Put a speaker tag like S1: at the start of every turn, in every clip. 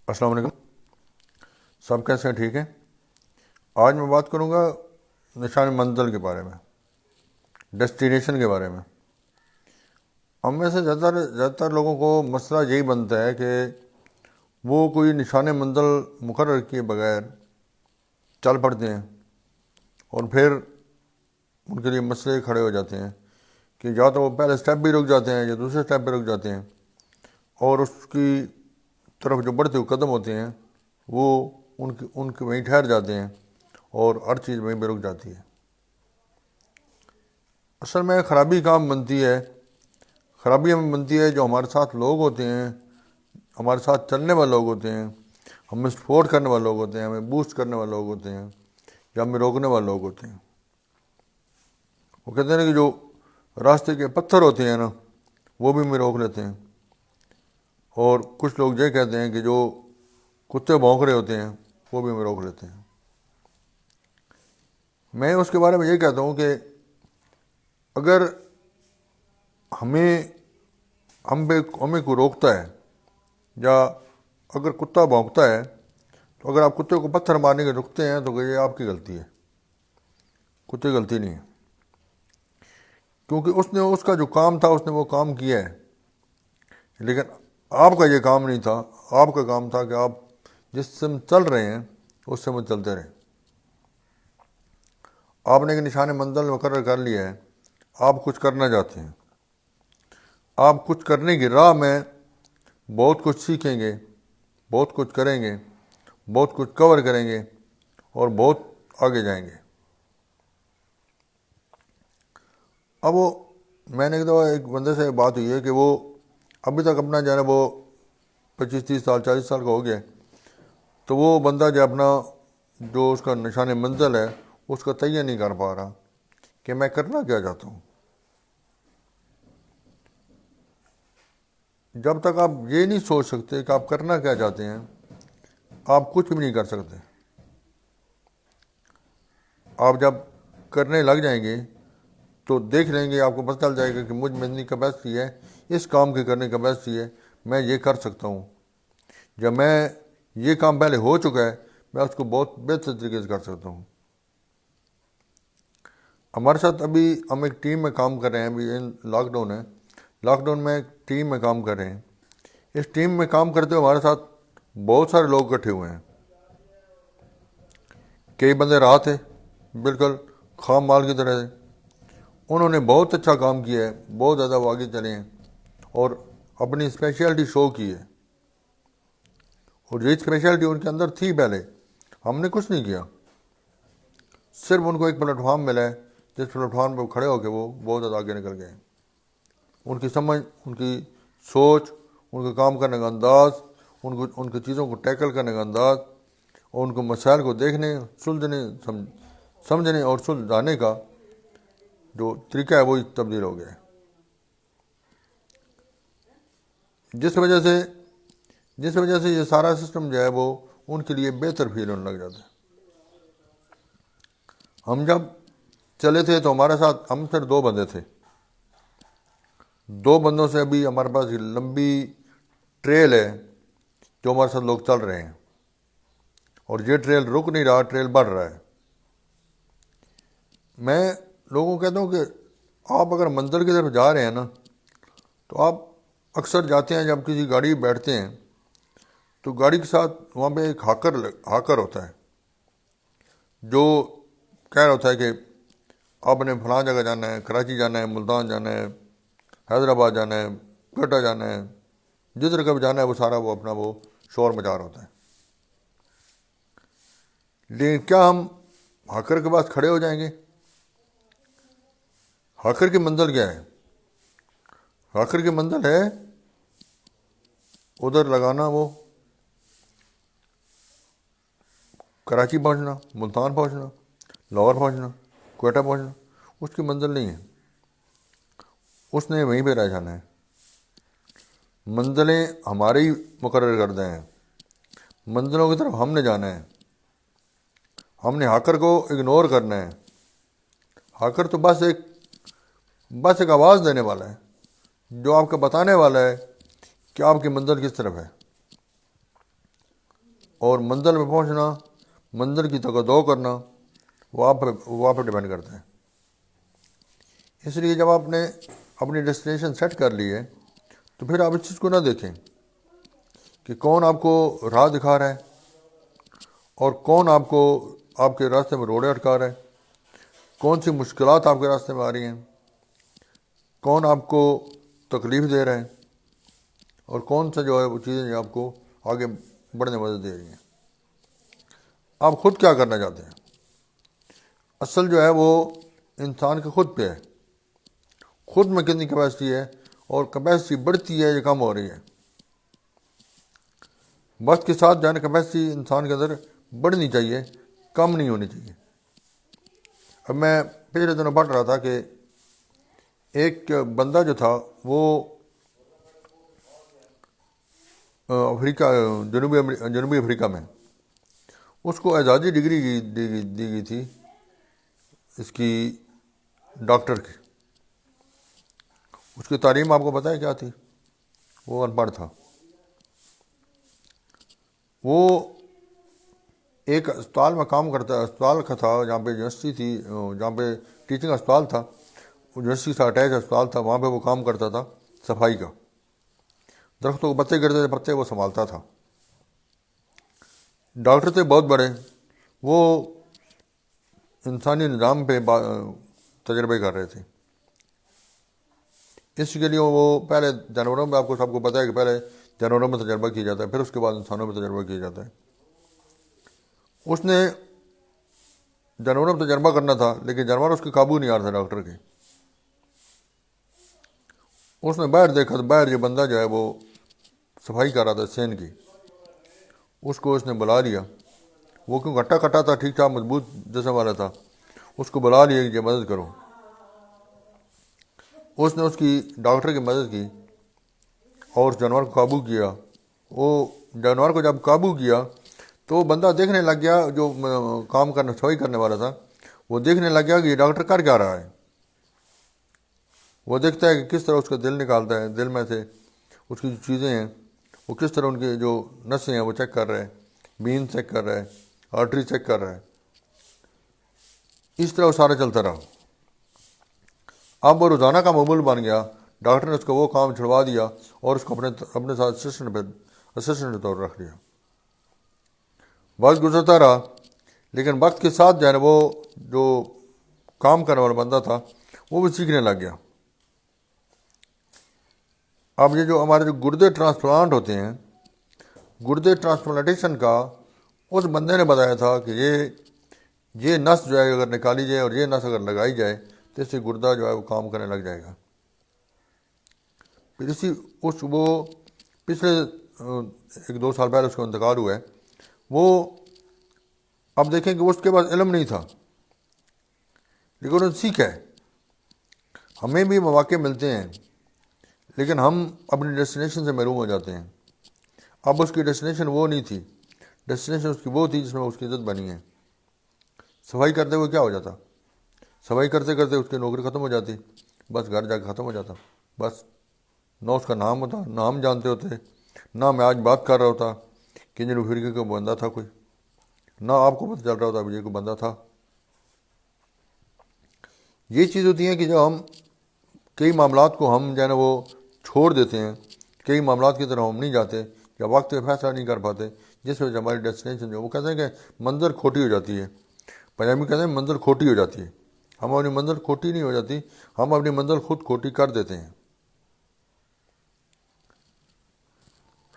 S1: السلام علیکم. سب کیسے ہیں؟ ٹھیک ہیں. آج میں بات کروں گا نشان منزل کے بارے میں، ڈیسٹینیشن کے بارے میں. ہم میں سے زیادہ تر لوگوں کو مسئلہ یہی بنتا ہے کہ وہ کوئی نشان منزل مقرر کیے بغیر چل پڑتے ہیں، اور پھر ان کے لیے مسئلے کھڑے ہو جاتے ہیں کہ یا تو وہ پہلے سٹیپ بھی رک جاتے ہیں یا دوسرے سٹیپ پہ رک جاتے ہیں، اور اس کی طرف جو بڑھتے ہوئے قدم ہوتے ہیں وہ ان کے وہیں ٹھہر جاتے ہیں اور ہر چیز وہیں پہ رک جاتی ہے. اصل میں خرابی کام بنتی ہے، خرابی ہمیں بنتی ہے جو ہمارے ساتھ لوگ ہوتے ہیں، ہمارے ساتھ چلنے والے لوگ ہوتے ہیں، ہمیں سپورٹ کرنے والے لوگ ہوتے ہیں، ہمیں بوسٹ کرنے والے لوگ ہوتے ہیں، یا ہمیں روکنے والے لوگ ہوتے ہیں. وہ کہتے ہیں کہ جو راستے کے پتھر ہوتے ہیں نا وہ بھی ہمیں روک لیتے ہیں. اور کچھ لوگ یہ کہتے ہیں کہ جو کتے بھونک رہے ہوتے ہیں وہ بھی ہمیں روک لیتے ہیں. میں اس کے بارے میں یہ کہتا ہوں کہ اگر ہمیں کوئی روکتا ہے، یا اگر کتا بھونکتا ہے تو اگر آپ کتے کو پتھر مارنے کے رکتے ہیں تو یہ آپ کی غلطی ہے، کتے کی غلطی نہیں ہے، کیونکہ اس نے اس کا جو کام تھا اس نے وہ کام کیا ہے. لیکن آپ کا یہ کام نہیں تھا. آپ کا کام تھا کہ آپ جس سے چل رہے ہیں اس سے چلتے رہیں. آپ نے ایک نشان منزل مقرر کر لیا ہے، آپ کچھ کرنا چاہتے ہیں، آپ کچھ کرنے کی راہ میں بہت کچھ سیکھیں گے، بہت کچھ کریں گے، بہت کچھ کور کریں گے اور بہت آگے جائیں گے. اب میں نے ایک دفعہ ایک بندے سے بات ہوئی ہے کہ وہ ابھی تک اپنا جو ہے نا وہ 25-30 سال 40 سال کا ہو گیا، تو وہ بندہ جو اپنا جو اس کا نشان منزل ہے اس کا تیہ نہیں کر پا رہا کہ میں کرنا کیا چاہتا ہوں. جب تک آپ یہ نہیں سوچ سکتے کہ آپ کرنا کیا چاہتے ہیں آپ کچھ بھی نہیں کر سکتے. آپ جب کرنے لگ جائیں گے تو دیکھ لیں گے، آپ کو پتہ چل جائے گا کہ مجھ میں اتنی کیپیسٹی ہے، اس کام کے کرنے کی کیپیسٹی ہے، میں یہ کر سکتا ہوں. جب میں یہ کام پہلے ہو چکا ہے میں اس کو بہت بہتر طریقے سے کر سکتا ہوں. ہمارے ساتھ ابھی ہم ایک ٹیم میں کام کر رہے ہیں. ابھی لاک ڈاؤن ہے، لاک ڈاؤن میں ایک ٹیم میں کام کر رہے ہیں. اس ٹیم میں کام کرتے ہوئے ہمارے ساتھ بہت سارے لوگ اکٹھے ہوئے ہیں. کئی بندے راہ تھے بالکل خام مال کی طرح سے، انہوں نے بہت اچھا کام کیا ہے، بہت زیادہ وہ آگے چلے ہیں اور اپنی اسپیشلٹی شو کی ہے. اور یہ اسپیشلٹی ان کے اندر تھی پہلے، ہم نے کچھ نہیں کیا، صرف ان کو ایک پلیٹ فارم ملا ہے جس پلیٹ فارم پہ وہ کھڑے ہو کے وہ بہت زیادہ آگے نکل گئے. ان کی سمجھ، ان کی سوچ، ان کا کام کرنے کا انداز، ان کی چیزوں کو ٹیکل کرنے کا انداز، اور ان کو مسائل کو دیکھنے، سمجھنے اور سلجھانے کا جو طریقہ ہے وہی تبدیل ہو گیا ہے. جس وجہ سے یہ سارا سسٹم جو ہے وہ ان کے لیے بہتر فیل ہونے لگ جاتا ہے. ہم جب چلے تھے تو ہمارے ساتھ ہم صرف 2 بندے تھے. 2 بندوں سے ابھی ہمارے پاس یہ لمبی ٹریل ہے جو ہمارے ساتھ لوگ چل رہے ہیں، اور یہ ٹریل رک نہیں رہا، ٹریل بڑھ رہا ہے. میں لوگوں کو کہتا ہوں کہ آپ اگر منزل کی طرف جا رہے ہیں نا تو آپ اکثر جاتے ہیں، جب کسی گاڑی بیٹھتے ہیں تو گاڑی کے ساتھ وہاں پہ ایک ہاکر ہوتا ہے جو کہہ رہا ہوتا ہے کہ آپ نے فلاں جگہ جانا ہے، کراچی جانا ہے، ملتان جانا ہے، حیدرآباد جانا ہے، کوئٹہ جانا ہے، جدھر کبھی جانا ہے وہ سارا وہ اپنا وہ شور مچا رہا ہوتا ہے. لیکن کیا ہم ہاکر کے پاس کھڑے ہو جائیں گے؟ ہاکر کی منزل کیا ہے؟ ہاکر کی منزل ہے ادھر لگانا، وہ کراچی پہنچنا، ملتان پہنچنا، لاہور پہنچنا، کوئٹہ پہنچنا. اس کی منزل نہیں ہے، اس نے وہیں پہ رہ جانا ہے. منزلیں ہمارے ہی مقرر کردہ ہیں، منزلوں کی طرف ہم نے جانا ہے. ہم نے ہاکر کو اگنور کرنا ہے. ہاکر تو بس ایک آواز دینے والا ہے جو آپ کو بتانے والا ہے کہ آپ کی منزل کس طرف ہے. اور منزل میں پہنچنا، منزل کی تقدو کرنا، وہ آپ پہ ڈیپینڈ کرتا ہے۔ اس لیے جب آپ نے اپنی ڈیسٹینیشن سیٹ کر لی ہے تو پھر آپ اس چیز کو نہ دیکھیں کہ کون آپ کو راہ دکھا رہا ہے اور کون آپ کو آپ کے راستے میں روڑے اٹکا رہا ہے، کون سی مشکلات آپ کے راستے میں آ رہی ہیں، کون آپ کو تکلیف دے رہا ہے، اور کون سا جو ہے وہ چیزیں جو آپ کو آگے بڑھنے میں مدد دے رہی ہیں۔ آپ خود کیا کرنا چاہتے ہیں؟ اصل جو ہے وہ انسان کے خود پہ ہے، خود میں کتنی کیپیسٹی ہے، اور کیپیسٹی بڑھتی ہے یا کم ہو رہی ہے۔ وقت کے ساتھ جو ہے نا کیپیسٹی انسان کے اندر بڑھنی چاہیے، کم نہیں ہونی چاہیے۔ اب میں پچھلے دنوں پڑھ رہا تھا کہ ایک بندہ جو تھا وہ افریقہ، جنوبی افریقہ میں، اس کو اعزازی ڈگری دی گئی تھی اس کی، ڈاکٹر کی۔ اس کی تعلیم آپ کو پتہ ہے کیا تھی؟ وہ ان پڑھ تھا۔ وہ ایک اسپتال میں کام کرتا، اسپتال کا تھا جہاں پہ یونیورسٹی تھی، جہاں پہ ٹیچنگ اسپتال تھا، یونیورسٹی سے اٹیچ اسپتال تھا، وہاں پہ وہ کام کرتا تھا صفائی کا۔ درختوں کو پتے گرتے تھے، پتے وہ سنبھالتا تھا۔ ڈاکٹر تھے بہت بڑے، وہ انسانی نظام پہ تجربے کر رہے تھے۔ اس کے لیے وہ پہلے جانوروں میں، آپ کو سب کو پتہ ہے کہ پہلے جانوروں میں تجربہ کیا جاتا ہے، پھر اس کے بعد انسانوں میں تجربہ کیا جاتا ہے۔ اس نے جانوروں میں تجربہ کرنا تھا، لیکن جانور اس کے قابو نہیں آ رہا تھا ڈاکٹر کے۔ اس نے باہر دیکھا تو باہر یہ بندہ جو ہے وہ صفائی کر رہا تھا سین کی۔ اس کو اس نے بلا لیا، وہ کیوں کٹا کٹا تھا، ٹھیک ٹھاک مضبوط جسم والا تھا، اس کو بلا لیا کہ مدد کرو۔ اس نے اس کی ڈاکٹر کی مدد کی اور اس جانور کو قابو کیا۔ وہ جانور کو جب قابو کیا تو وہ بندہ دیکھنے لگ گیا، جو کام کرنا صفائی کرنے والا تھا، وہ دیکھنے لگ گیا کہ یہ ڈاکٹر کر کیا رہا ہے۔ وہ دیکھتا ہے کہ کس طرح اس کا دل نکالتا ہے، دل میں سے اس کی جو چیزیں ہیں وہ کس طرح ان کی جو نسیں ہیں وہ چیک کر رہے ہیں، بین چیک کر رہا ہے، آرٹری چیک کر رہا ہے۔ اس طرح وہ سارا چلتا رہا۔ اب وہ روزانہ کا معمول بن گیا۔ ڈاکٹر نے اس کو وہ کام چھڑوا دیا اور اس کو اپنے ساتھ اسسٹنٹ کے طور پر رکھ لیا۔ وقت گزرتا رہا، لیکن وقت کے ساتھ جو ہے وہ جو کام کرنے والا بندہ تھا وہ بھی سیکھنے لگ گیا۔ اب یہ جو ہمارے جو گردے ٹرانسپلانٹ ہوتے ہیں، گردے ٹرانسپلانٹیشن کا اس بندے نے بتایا تھا کہ یہ نس جو ہے اگر نکالی جائے اور یہ نس اگر لگائی جائے تو اس سے گردہ جو ہے وہ کام کرنے لگ جائے گا۔ پھر وہ پچھلے 1-2 سال پہلے اس کا انتقال ہوا ہے۔ وہ اب دیکھیں کہ اس کے پاس علم نہیں تھا، لیکن انہوں نے سیکھا ہے۔ ہمیں بھی مواقع ملتے ہیں، لیکن ہم اپنی ڈیسٹینیشن سے محروم ہو جاتے ہیں۔ اب اس کی ڈیسٹینیشن وہ نہیں تھی، ڈیسٹینیشن اس کی وہ تھی جس میں اس کی عزت بنی ہے۔ صفائی کرتے ہوئے کیا ہو جاتا؟ صفائی کرتے کرتے اس کی نوکری ختم ہو جاتی، بس گھر جا کے ختم ہو جاتا۔ بس نہ اس کا نام ہوتا، نہ ہم جانتے ہوتے، نہ میں آج بات کر رہا ہوتا کہ جنوبی افریقہ کا بندہ تھا کوئی، نہ آپ کو پتہ چل رہا ہوتا یہ کوئی بندہ تھا۔ یہ چیز ہوتی ہے کہ جب ہم کئی معاملات کو ہم جو ہے نا وہ چھوڑ دیتے ہیں، کئی معاملات کی طرف ہم نہیں جاتے، یا وقت پہ فیصلہ نہیں کر پاتے، جس وجہ سے ہماری ڈیسٹینیشن جو وہ کہتے ہیں کہ منزل کھوٹی ہو جاتی ہے۔ پنجابی کہتے ہیں منزل کھوٹی ہو جاتی ہے۔ ہم اپنی منزل کھوٹی نہیں ہو جاتی، ہم اپنی منزل خود کھوٹی کر دیتے ہیں۔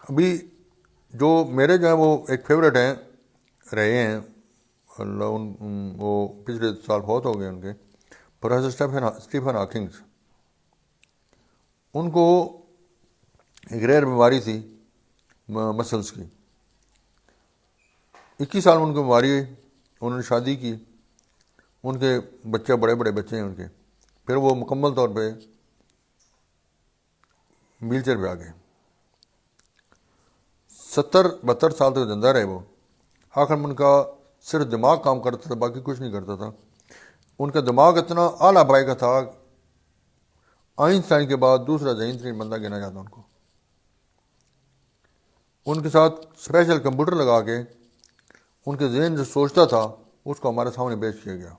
S1: ابھی جو میرے جو ہیں وہ ایک فیوریٹ ہیں رہے ہیں، وہ پچھلے سال فوت ہو گئے ان کے، پروفیسر اسٹیفن ہاکنگز۔ ان کو ایک ریئر بیماری تھی مسلس کی۔ 21 سال میں ان کو بیماری ہوئی، انہوں نے شادی کی، ان کے بچے بڑے بڑے بچے ہیں ان کے، پھر وہ مکمل طور پہ ویل چیئر پہ آ گئے۔ 70-72 سال تک زندہ رہے وہ۔ آخر میں ان کا صرف دماغ کام کرتا تھا، باقی کچھ نہیں کرتا تھا۔ ان کا دماغ اتنا اعلیٰ پائے کا تھا، آئنسٹائن کے بعد دوسرا ذہین ترین بندہ گنا جاتا ان کو۔ ان کے ساتھ اسپیشل کمپیوٹر لگا کے ان کے ذہن جو سوچتا تھا اس کو ہمارے سامنے پیش کیا گیا.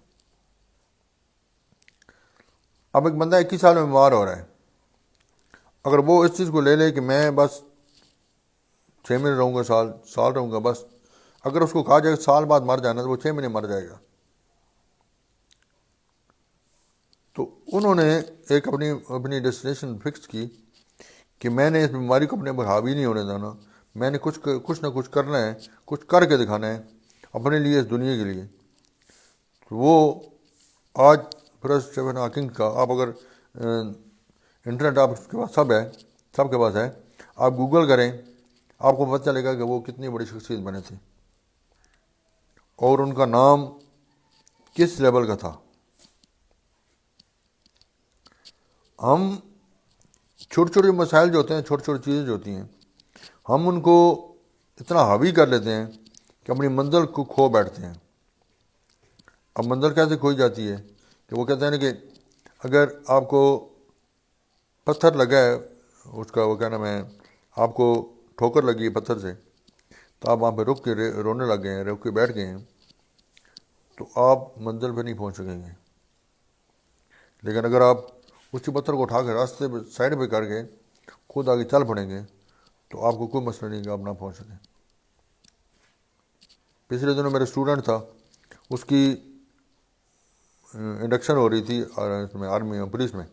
S1: اب ایک بندہ 21 سال میں بیمار ہو رہا ہے، اگر وہ اس چیز کو لے لے کہ میں بس 6 مہینے رہوں گا، سال رہوں گا، بس اگر اس کو کہا جائے سال بعد مر جانا تو وہ 6 مہینے مر جائے گا. تو انہوں نے ایک اپنی ڈیسٹینیشن فکس کی کہ میں نے اس بیماری کو اپنے پر حاوی نہیں ہونے دینا، میں نے کچھ نہ کچھ کرنا ہے، کچھ کر کے دکھانا ہے اپنے لیے، اس دنیا کے لیے. تو وہ آج اسٹیفن ہاکنگ کا، آپ اگر انٹرنیٹ آپ کے پاس سب کے پاس ہے، آپ گوگل کریں، آپ کو پتہ چلے گا کہ وہ کتنی بڑی شخصیت بنے تھے اور ان کا نام کس لیول کا تھا. ہم چھوٹے چھوٹے مسائل جو ہوتے ہیں، چھوٹی چھوٹی چیزیں جو ہوتی ہیں، ہم ان کو اتنا حاوی کر لیتے ہیں کہ اپنی منزل کو کھو بیٹھتے ہیں. اب منزل کیسے کھوئی جاتی ہے کہ وہ کہتے ہیں نا کہ اگر آپ کو پتھر لگا ہے، اس کا وہ کہنا میں آپ کو ٹھوکر لگی ہے پتھر سے، تو آپ وہاں پہ رک کے رونے لگ گئے ہیں، رک کے بیٹھ گئے ہیں، تو آپ منزل پہ نہیں پہنچ سکیں گے. لیکن اگر آپ اسی پتھر کو اٹھا کے راستے پہ سائڈ پہ کر کے خود آگے چل پڑیں گے تو آپ کو کوئی مسئلہ نہیں کہ آپ نہ پہنچ سکیں. پچھلے دنوں میرے اسٹوڈنٹ تھا، اس کی انڈکشن ہو رہی تھی اس میں آرمی میں، پولیس میں.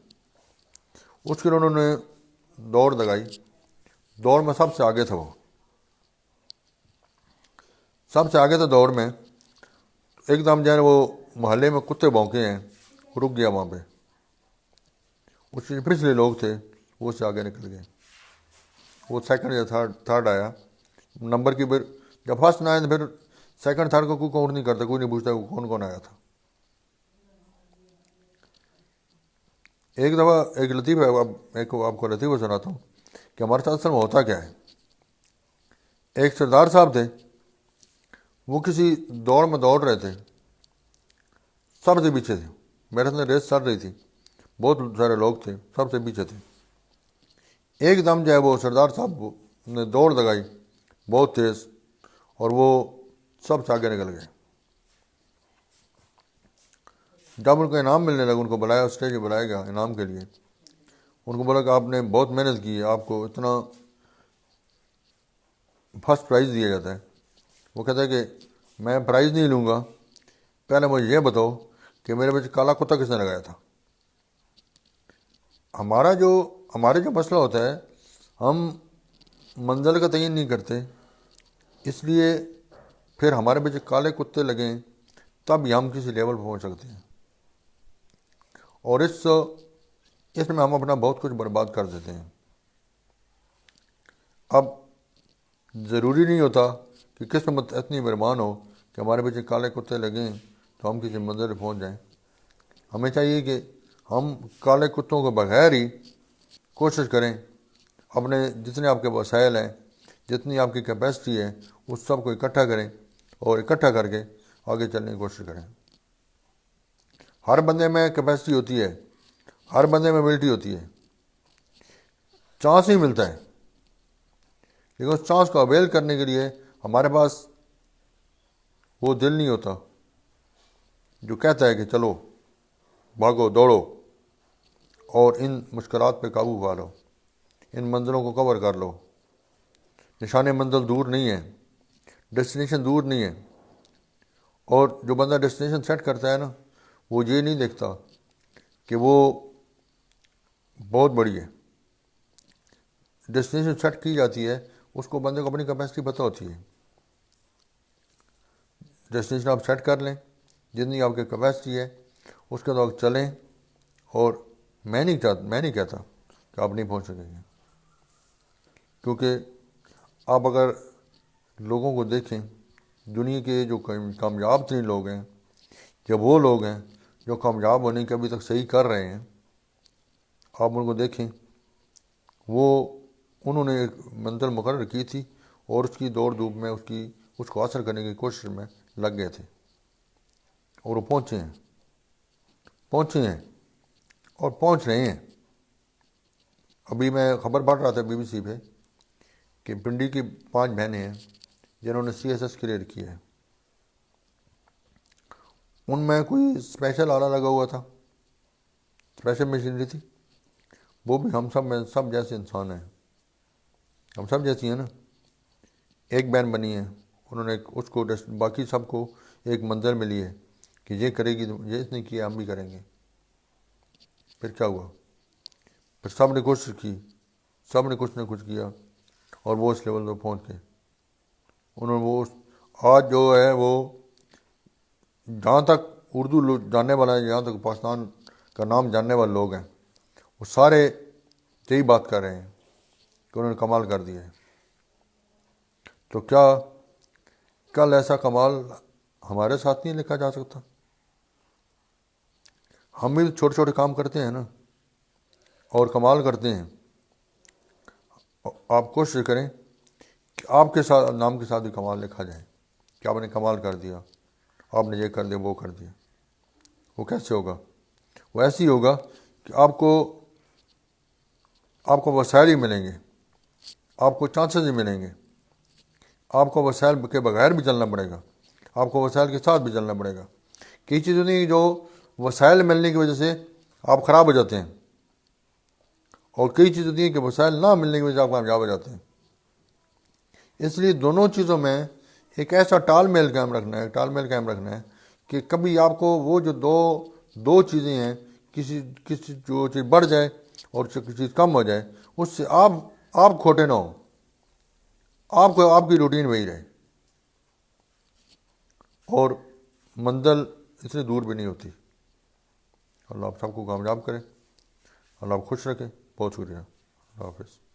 S1: اس کے لیے انہوں نے دوڑ لگائی، دوڑ میں سب سے آگے تھا، وہ سب سے آگے تھا دوڑ میں. ایک دم جو ہے وہ محلے میں کتے بھونکے ہیں، رک گیا وہاں پہ. اس کے پچھلے لوگ تھے وہ اس سے آگے نکل گئے، وہ سیکنڈ یا تھرڈ آیا نمبر کی. پھر جب فرسٹ نہ آئے تو پھر سیکنڈ تھرڈ کو کوئی کاؤنٹ نہیں کرتا، کوئی نہیں پوچھتا کون کون آیا تھا. ایک دفعہ ایک لطیفہ آپ کو لطیفہ سناتا ہوں کہ ہمارے ساتھ اصل میں ہوتا کیا ہے. ایک سردار صاحب تھے، وہ کسی دوڑ میں دوڑ رہے تھے، سب سے پیچھے تھے، میرے ساتھ ریس چل رہی تھی، بہت سارے لوگ تھے، سب سے پیچھے تھے. ایک دم جو ہے وہ سردار صاحب نے دوڑ لگائی بہت تیز، اور وہ سب سے آگے نکل گئے. جب ان کو انعام ملنے لگا، ان کو بلایا، اسٹیج پہ بلایا گیا انعام کے لیے. ان کو بولا کہ آپ نے بہت محنت کی ہے، آپ کو اتنا فرسٹ پرائز دیا جاتا ہے. وہ کہتا ہے کہ میں پرائز نہیں لوں گا، پہلے مجھے یہ بتاؤ کہ میرے بچے کالا کتا کس نے لگایا تھا. ہمارے جو مسئلہ ہوتا ہے، ہم منزل کا تعین نہیں کرتے، اس لیے پھر ہمارے بچے کالے کتے لگیں تب ہی ہم کسی لیول پہ پہنچ سکتے ہیں. اور اس میں ہم اپنا بہت کچھ برباد کر دیتے ہیں. اب ضروری نہیں ہوتا کہ قسمت اتنی مہربان ہو کہ ہمارے بچے کالے کتے لگیں تو ہم کسی منزل پہ پہنچ جائیں. ہمیں چاہیے کہ ہم کالے کتوں کو بغیر ہی کوشش کریں، اپنے جتنے آپ کے وسائل ہیں، جتنی آپ کی کیپیسٹی ہے، اس سب کو اکٹھا کریں اور اکٹھا کر کے آگے چلنے کی کوشش کریں. ہر بندے میں کیپیسٹی ہوتی ہے، ہر بندے میں ایبلٹی ہوتی ہے، چانس ہی ملتا ہے، لیکن اس چانس کو اویل کرنے کے لیے ہمارے پاس وہ دل نہیں ہوتا جو کہتا ہے کہ چلو بھاگو دوڑو اور ان مشکلات پہ قابو پا لو، ان منزلوں کو کور کر لو. نشان منزل دور نہیں ہے، ڈیسٹینیشن دور نہیں ہے. اور جو بندہ ڈیسٹینیشن سیٹ کرتا ہے نا، وہ یہ نہیں دیکھتا کہ وہ بہت بڑی ہے. ڈیسٹینیشن سیٹ کی جاتی ہے، اس کو بندے کو اپنی کیپیسٹی پتہ ہوتی ہے. ڈیسٹینیشن آپ سیٹ کر لیں جتنی آپ کی کیپیسٹی ہے، اس کے بعد چلیں. اور میں نہیں کہتا کہ آپ نہیں پہنچ سکیں گے، کیونکہ آپ اگر لوگوں کو دیکھیں، دنیا کے جو کامیاب ترین لوگ ہیں، جب وہ لوگ ہیں جو کامیاب ہونے کے ابھی تک صحیح کر رہے ہیں، آپ ان کو دیکھیں، انہوں نے ایک منزل مقرر کی تھی اور اس کی دوڑ دھوپ میں اس کو حاصل کرنے کی کوشش میں لگ گئے تھے، اور وہ پہنچے ہیں اور پہنچ رہے ہیں. ابھی میں خبر پڑھ رہا تھا BBC پہ کہ پنڈی کی 5 بہنیں ہیں جنہوں نے CSS کلیئر کیا ہے، ان میں کوئی اسپیشل آلہ لگا ہوا تھا، اسپیشل مشینری تھی؟ وہ بھی ہم سب جیسے انسان ہیں، ہم سب جیسی ہیں نا. ایک بہن بنی ہے، انہوں نے اس کو باقی سب کو ایک منزل ملی ہے کہ یہ کرے گی، یہ اس نے کیا ہم بھی کریں گے. پھر کیا ہوا؟ پھر سب نے کوشش کی، سب نے کچھ نہ کچھ کیا، اور وہ اس لیول پہ پہنچ گئے. انہوں نے وہ آج جو ہے وہ جہاں تک اردو جاننے والا ہے، جہاں تک پاکستان کا نام جاننے والے لوگ ہیں، وہ سارے یہی بات کر رہے ہیں کہ انہوں نے کمال کر دیا ہے. تو کیا کل ایسا کمال ہمارے ساتھ نہیں لکھا جا سکتا؟ ہم بھی چھوٹے چھوٹے کام کرتے ہیں نا اور کمال کرتے ہیں. آپ کوشش کریں کہ آپ کے ساتھ نام کے ساتھ بھی کمال لکھا جائے کہ آپ نے کمال کر دیا، آپ نے یہ کر دیا، وہ کر دیا. وہ کیسے ہوگا؟ وہ ایسے ہی ہوگا کہ آپ کو وسائل ہی ملیں گے، آپ کو چانسز ہی ملیں گے. آپ کو وسائل کے بغیر بھی چلنا پڑے گا، آپ کو وسائل کے ساتھ بھی چلنا پڑے گا. کئی چیزیں نہیں جو وسائل ملنے کی وجہ سے آپ خراب ہو جاتے ہیں، اور کئی چیزیں ہوتی ہیں کہ وسائل نہ ملنے کی وجہ سے آپ کامیاب ہو جاتے ہیں. اس لیے دونوں چیزوں میں ایک ایسا تال میل قائم رکھنا ہے کہ کبھی آپ کو وہ جو دو چیزیں ہیں، کسی جو چیز بڑھ جائے اور کسی چیز کم ہو جائے، اس سے آپ کھوٹے نہ ہوں، آپ کی روٹین وہی رہے، اور منزل اتنی دور بھی نہیں ہوتی. اللہ آپ سب کو کامیاب کرے، اللہ آپ خوش رکھے. بہت شکریہ. اللہ حافظ.